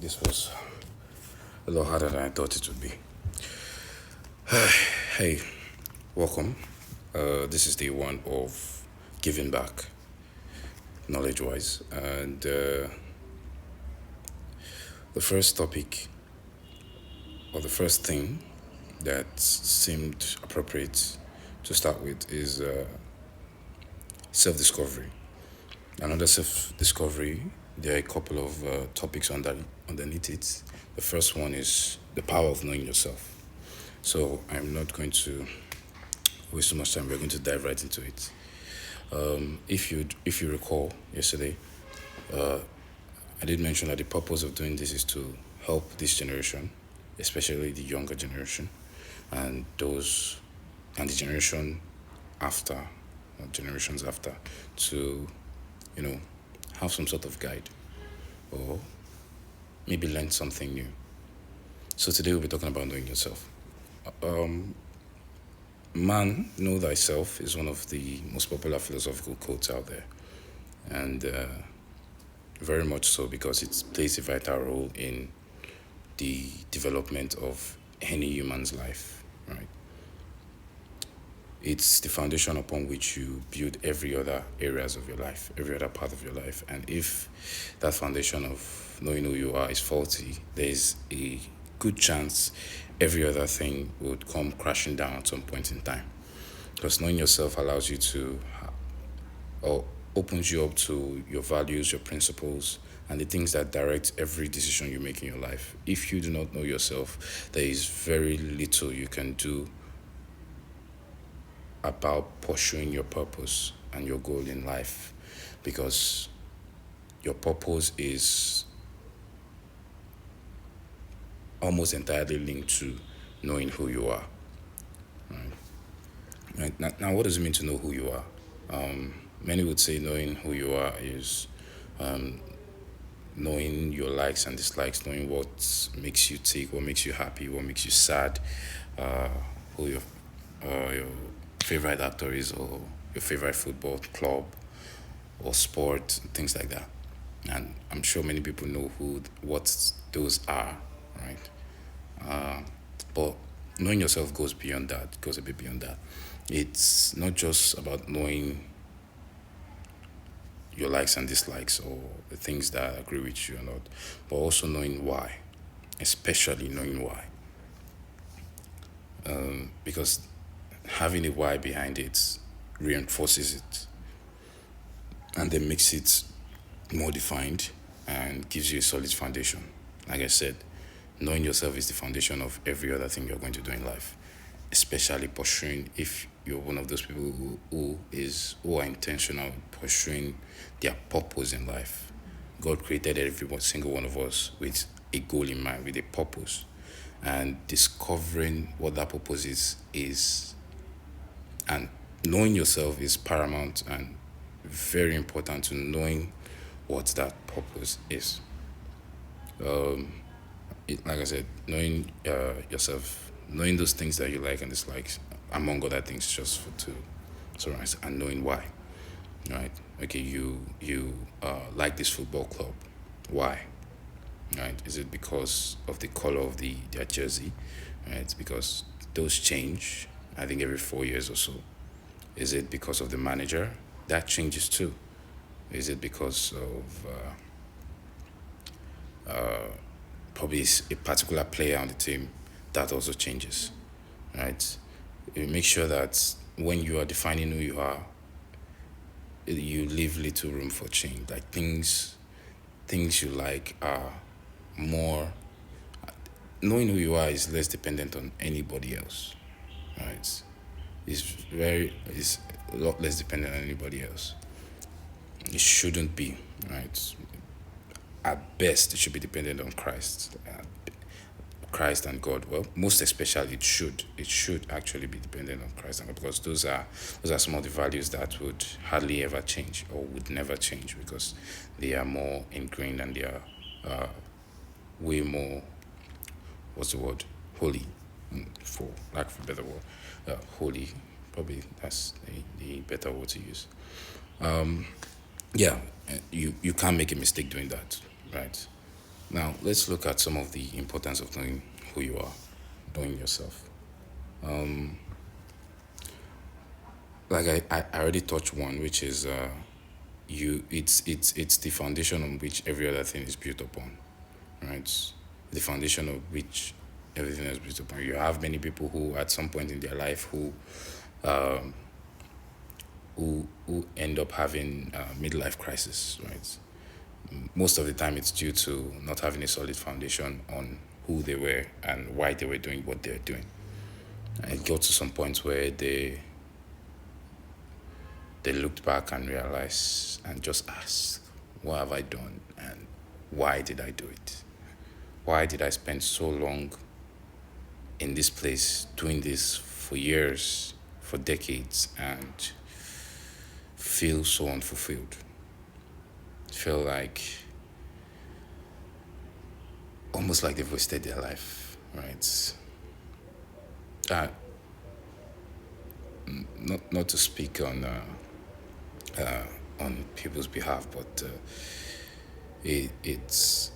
This was a lot harder than I thought it would be. Hey, welcome. This is day one of giving back, knowledge wise. And the first topic, or the first thing that seemed appropriate to start with is self discovery. Another self discovery, there are a couple of topics underneath it. The first one is the power of knowing yourself. So I'm not going to waste so much time. We're going to dive right into it. If you recall yesterday, I did mention that the purpose of doing this is to help this generation, especially the younger generation, and those and the generation after, or generations after, to you know have some sort of guide or maybe learn something new. So today we'll be talking about knowing yourself. Man, know thyself is one of the most popular philosophical quotes out there, and very much so because it plays a vital role in the development of any human's life, right? It's the foundation upon which you build every other areas of your life, every other part of your life. And if that foundation of knowing who you are is faulty, there is a good chance every other thing would come crashing down at some point in time. Because knowing yourself allows you to, or opens you up to your values, your principles, and the things that direct every decision you make in your life. If you do not know yourself, there is very little you can do about pursuing your purpose and your goal in life, because your purpose is almost entirely linked to knowing who you are. Right? Now, what does it mean to know who you are? Many would say knowing who you are is knowing your likes and dislikes, knowing what makes you tick, what makes you happy, what makes you sad, who your favorite actor is, or your favorite football club or sport, things like that. And I'm sure many people know what those are, right? But knowing yourself goes beyond that, goes a bit beyond that. It's not just about knowing your likes and dislikes or the things that agree with you or not, but also knowing why, especially knowing why. Because having a why behind it reinforces it and then makes it more defined and gives you a solid foundation. Like I said, knowing yourself is the foundation of every other thing you're going to do in life, especially pursuing, if you're one of those people who are intentional pursuing their purpose in life. God created every single one of us with a goal in mind, with a purpose, and discovering what that purpose is and knowing yourself is paramount and very important to knowing what that purpose is. Like I said, knowing yourself, knowing those things that you like and dislike, among other things, just for to summarize, and knowing why. Right? Okay, you like this football club. Why? Right? Is it because of the color of their jersey? Right? Because those change. I think every 4 years or so. Is it because of the manager? That changes too. Is it because of probably a particular player on the team? That also changes, right? You make sure that when you are defining who you are, you leave little room for change. Like things you like are more. Knowing who you are is less dependent on anybody else, right? It's a lot less dependent on anybody else. It shouldn't be, right? At best, it should be dependent on Christ. Christ and God. Well, most especially, it should actually be dependent on Christ and God, because those are some of the values that would hardly ever change or would never change, because they are more ingrained and they are way more, what's the word, holy, for lack of a better word, holy. Probably that's the better word to use. Yeah, you can't make a mistake doing that, right? Now, let's look at some of the importance of knowing who you are, knowing yourself. Like I already touched one, which is it's the foundation on which every other thing is built upon, right? The foundation of which everything is built upon. You have many people who, at some point in their life, who end up having midlife crisis, right? Most of the time, it's due to not having a solid foundation on who they were and why they were doing what they're doing. And it got to some point where they looked back and realized and just asked, what have I done and why did I do it? Why did I spend so long in this place doing this for years, for decades, and feel so unfulfilled? Feel like almost like they've wasted their life, right? Uh, not to speak on people's behalf, but it's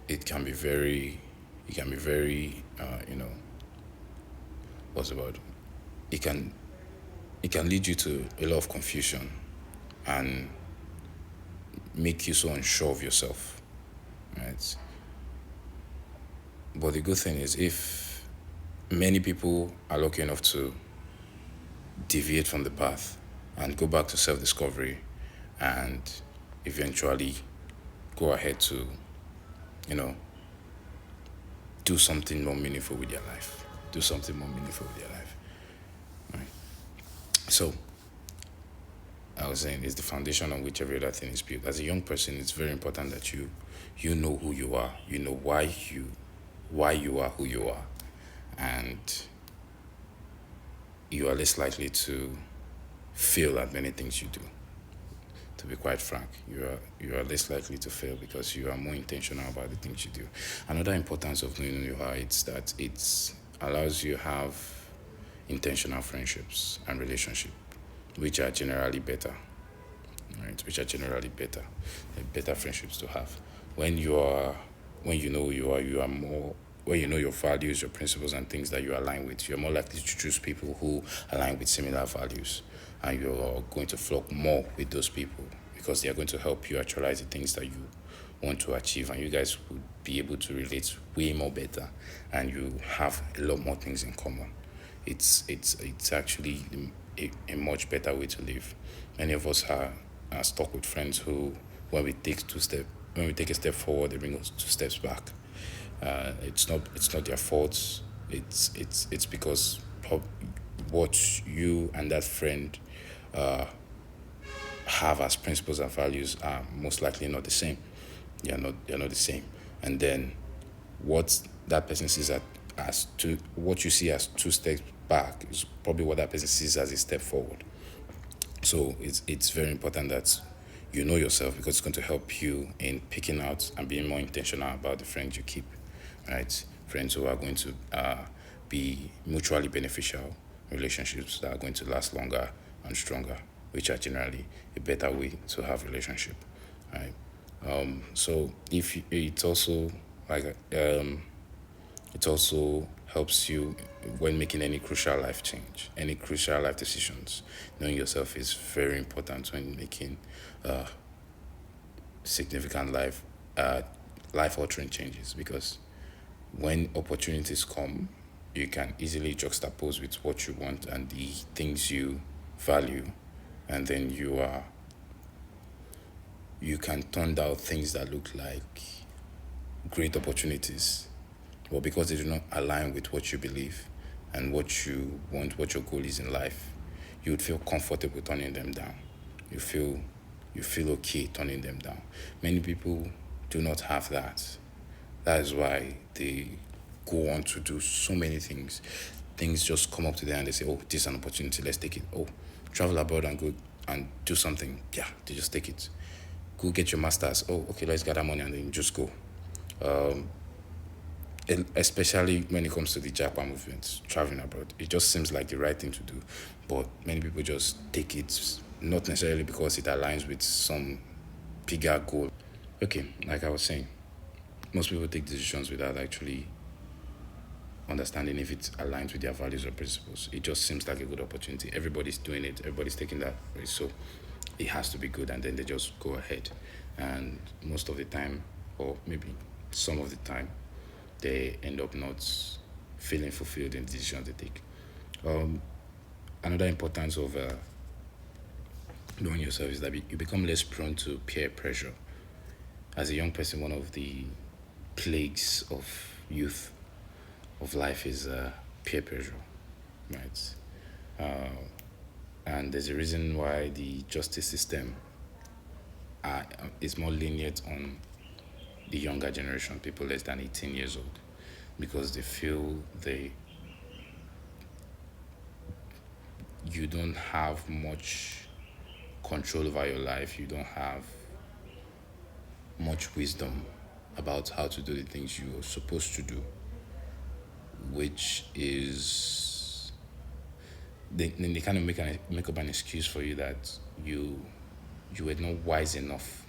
it can be very it can be very what's about it can lead you to a lot of confusion and make you so unsure of yourself, right? But the good thing is, if many people are lucky enough to deviate from the path and go back to self-discovery and eventually go ahead to you know do something more meaningful with their life, do something more meaningful with their life, right? So I was saying, it's the foundation on which every other thing is built. As a young person, it's very important that you know who you are, you know why you are who you are, and you are less likely to fail at many things you do. To be quite frank, you are less likely to fail because you are more intentional about the things you do. Another importance of knowing who you are is that it allows you to have intentional friendships and relationships, which are generally better, right? Which are generally better, better friendships to have. When you are, when you know who you are more. When you know your values, your principles, and things that you align with, you're more likely to choose people who align with similar values, and you're going to flock more with those people because they are going to help you actualize the things that you want to achieve, and you guys would be able to relate way more better, and you have a lot more things in common. It's actually a much better way to live. Many of us are stuck with friends who, when we take when we take a step forward, they bring us two steps back. It's not their fault. It's because of what you and that friend have as principles and values are most likely not the same. They're not the same. And then what that person sees as two what you see as two steps back is probably what that person sees as a step forward. So it's very important that you know yourself because it's going to help you in picking out and being more intentional about the friends you keep, right? Friends who are going to be mutually beneficial, relationships that are going to last longer and stronger, which are generally a better way to have relationship, right? So if it's also like it also helps you when making any crucial life change, any crucial life decisions. Knowing yourself is very important when making significant life altering changes because when opportunities come, you can easily juxtapose with what you want and the things you value, and then you can turn down things that look like great opportunities, but because they do not align with what you believe and what you want, what your goal is in life, you would feel comfortable turning them down. You feel you feel okay turning them down. Many people do not have that. That is why they go on to do so many things. Things just come up to them and they say, "Oh, this is an opportunity. Let's take it." Oh, travel abroad and go and do something. Yeah, they just take it. Go get your masters. Oh, okay, let's gather money and then just go. Especially when it comes to the Japan movement, traveling abroad, it just seems like the right thing to do. But many people just take it, not necessarily because it aligns with some bigger goal. Okay, like I was saying, Most people take decisions without actually understanding if it aligns with their values or principles. It just seems like a good opportunity. Everybody's doing it, everybody's taking that risk, so it has to be good, and then they just go ahead. And most of the time, or maybe some of the time, they end up not feeling fulfilled in the decisions they take. Um, Another importance of knowing yourself is that you become less prone to peer pressure. As a young person, one of the plagues of youth, of life, is peer pressure, right? Uh, and there's a reason why the justice system is more lenient on the younger generation, people less than 18 years old, because they feel you don't have much control over your life. You don't have much wisdom about how to do the things you're supposed to do, which is they kind of make up an excuse for you that you were not wise enough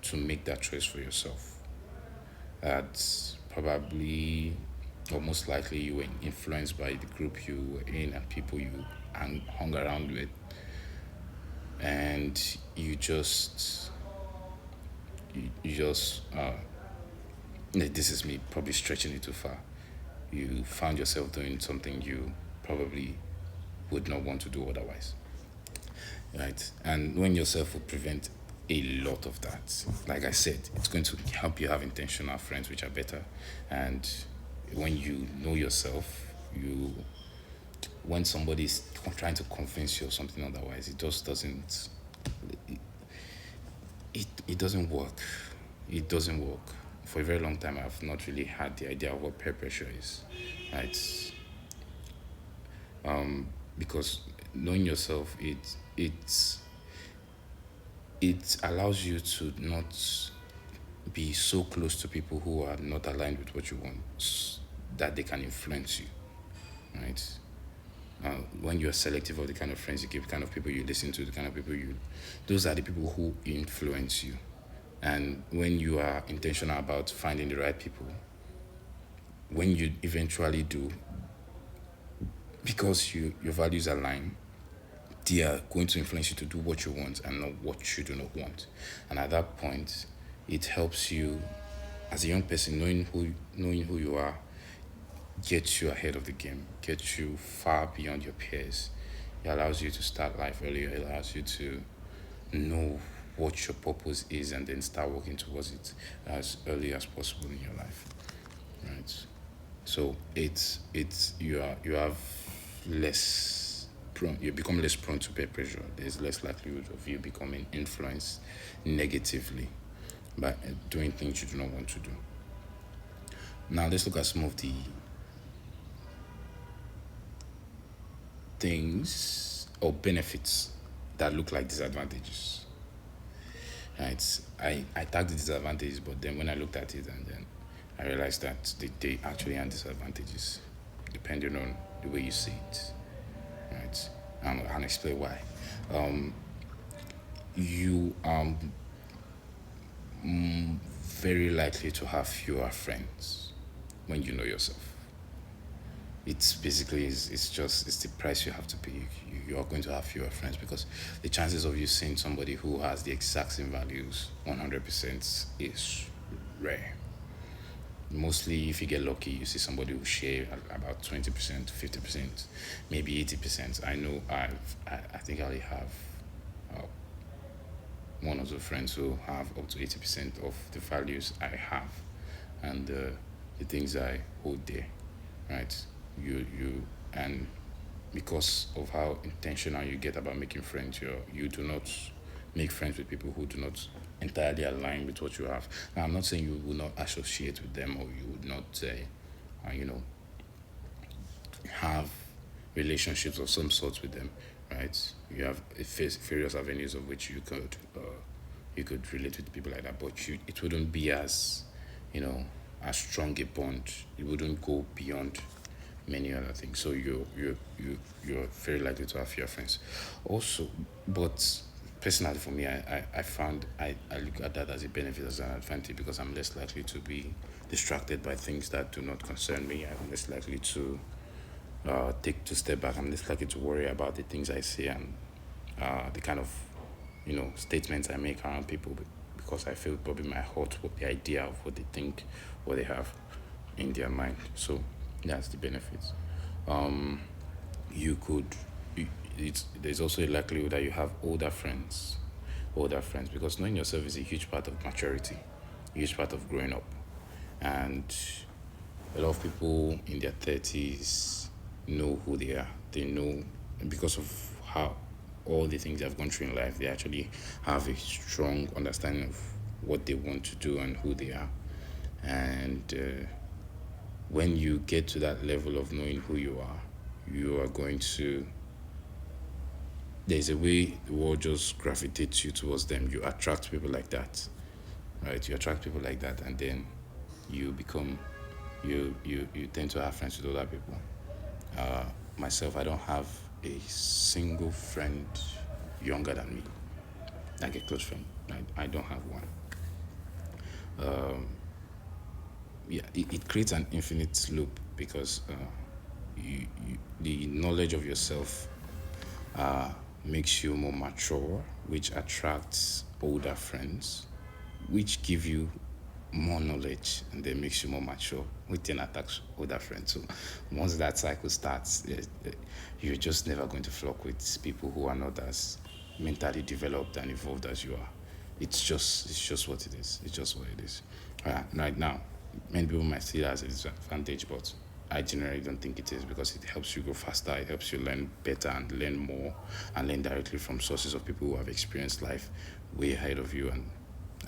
to make that choice for yourself. That probably, or most likely, you were influenced by the group you were in and people you hung around with, and you just this is me probably stretching it too far. You found yourself doing something you probably would not want to do otherwise, right? And knowing yourself will prevent a lot of that. Like I said, it's going to help you have intentional friends which are better. And when you know yourself, when somebody's trying to convince you of something otherwise, it just doesn't it doesn't work. It doesn't work. For a very long time, I've not really had the idea of what peer pressure is. It's because knowing yourself, it allows you to not be so close to people who are not aligned with what you want, that they can influence you, right? When you're selective of the kind of friends you keep, the kind of people you listen to, the kind of people those are the people who influence you. And when you are intentional about finding the right people, when you eventually do, because your values align, they are going to influence you to do what you want and not what you do not want. And at that point, it helps you as a young person, knowing who you are, gets you ahead of the game, gets you far beyond your peers. It allows you to start life earlier. It allows you to know what your purpose is and then start working towards it as early as possible in your life. Right. So you have less prone, you become less prone to peer pressure. There's less likelihood of you becoming influenced negatively by doing things you do not want to do. Now let's look at some of the things or benefits that look like disadvantages. Right. I tagged the disadvantages, but then when I looked at it and then I realized that they actually have disadvantages depending on the way you see it. Right. And I'll explain why. You are very likely to have fewer friends when you know yourself. It's basically it's the price you have to pay. You are going to have fewer friends because the chances of you seeing somebody who has the exact same values 100% is rare. Mostly, if you get lucky, you see somebody who share about 20%, 50%, maybe 80%. I know I think I only have uh, one or two friends who have up to 80% of the values I have, and the things I hold dear, right? You and because of how intentional you get about making friends, you do not make friends with people who do not entirely align with what you have. Now, I'm not saying you will not associate with them or you would not, you know, have relationships of some sort with them, right? You have various avenues of which you could relate with people like that, but it wouldn't be as, as strong a bond. It wouldn't go beyond many other things. So you're very likely to have fewer friends. Also, but personally for me, I found I look at that as a benefit, as an advantage, because I'm less likely to be distracted by things that do not concern me. I'm less likely to take to step back. I'm less likely to worry about the things I say and the kind of statements I make around people, because I feel probably my heart with the idea of what they think, what they have in their mind. So that's the benefits. You could there's also a likelihood that you have older friends, because knowing yourself is a huge part of maturity, a huge part of growing up. And a lot of people in their 30s know who they are. They know, because of how all the things they've gone through in life, they actually have a strong understanding of what they want to do and who they are. And when you get to that level of knowing who you are going to, there's a way the world just gravitates you towards them. You attract people like that, right? You attract people like that, and then you become, you tend to have friends with other people. Myself, I don't have a single friend younger than me, like a close friend. I don't have one. Yeah, it creates an infinite loop, because the knowledge of yourself makes you more mature, which attracts older friends, which give you more knowledge, and then makes you more mature, which then attacks older friends. So once that cycle starts, you're just never going to flock with people who are not as mentally developed and evolved as you are. It's just what it is. It's just what it is. Right now, many people might see it as a disadvantage, but I generally don't think it is, because it helps you go faster, it helps you learn better and learn more, and learn directly from sources of people who have experienced life way ahead of you,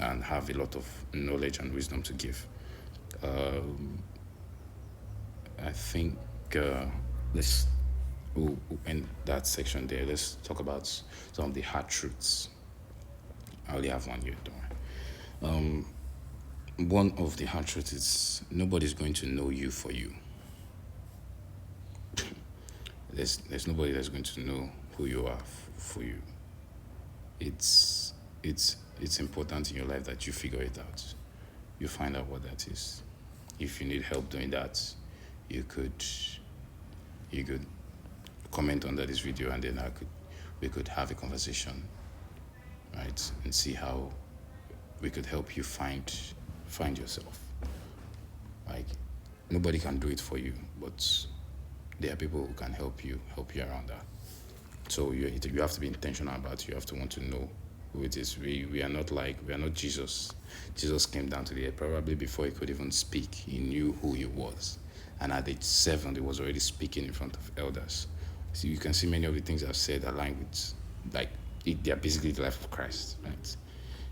and have a lot of knowledge and wisdom to give. I think let's we'll end that section there. Let's talk about some of the hard truths. I only have one here, don't worry. One of the hard truths is nobody's going to know you for you. There's nobody that's going to know who you are for you. It's important in your life that you figure it out. You find out what that is. If you need help doing that, you could you could comment under this video, and then we could have a conversation, right, and see how we could help you find yourself. Like, nobody can do it for you, but there are people who can help you around that. So you have to be intentional about it. You have to want to know who it is. We are not Jesus. Jesus came down to the earth probably before he could even speak. He knew who he was, and at age 7, he was already speaking in front of elders. So you can see many of the things I've said align with, like, they are basically the life of Christ, right?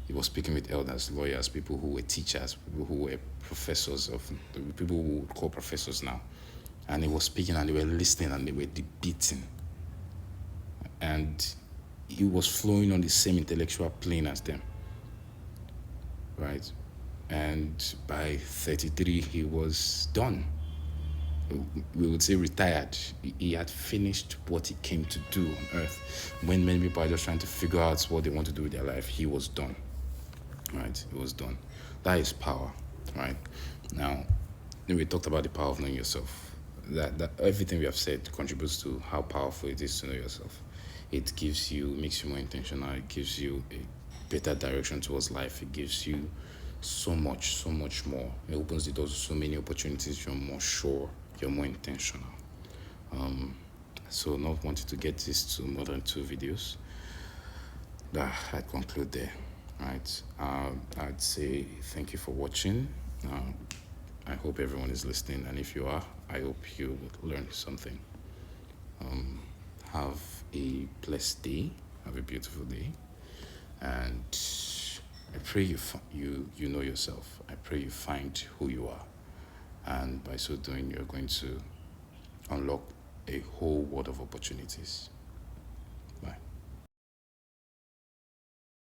He was speaking with elders, lawyers, people who were teachers, people who were professors of people who would call professors now. And he was speaking, and they were listening, and they were debating. And he was flowing on the same intellectual plane as them, right? And by 33, he was done. We would say retired. He had finished what he came to do on earth. When many people are just trying to figure out what they want to do with their life, he was done, right? He was done. That is power, right? Now, then we talked about the power of knowing yourself. That everything we have said contributes to how powerful it is to know yourself. It makes you more intentional. It gives you a better direction towards life. It gives you so much more. It opens the doors to so many opportunities. You're more sure. You're more intentional. So not wanting to get this to more than 2 videos, I conclude there. Right. I'd say thank you for watching. I hope everyone is listening, and if you are, I hope you learned something. Have a blessed day. Have a beautiful day, and I pray you know yourself. I pray you find who you are, and by so doing, you're going to unlock a whole world of opportunities.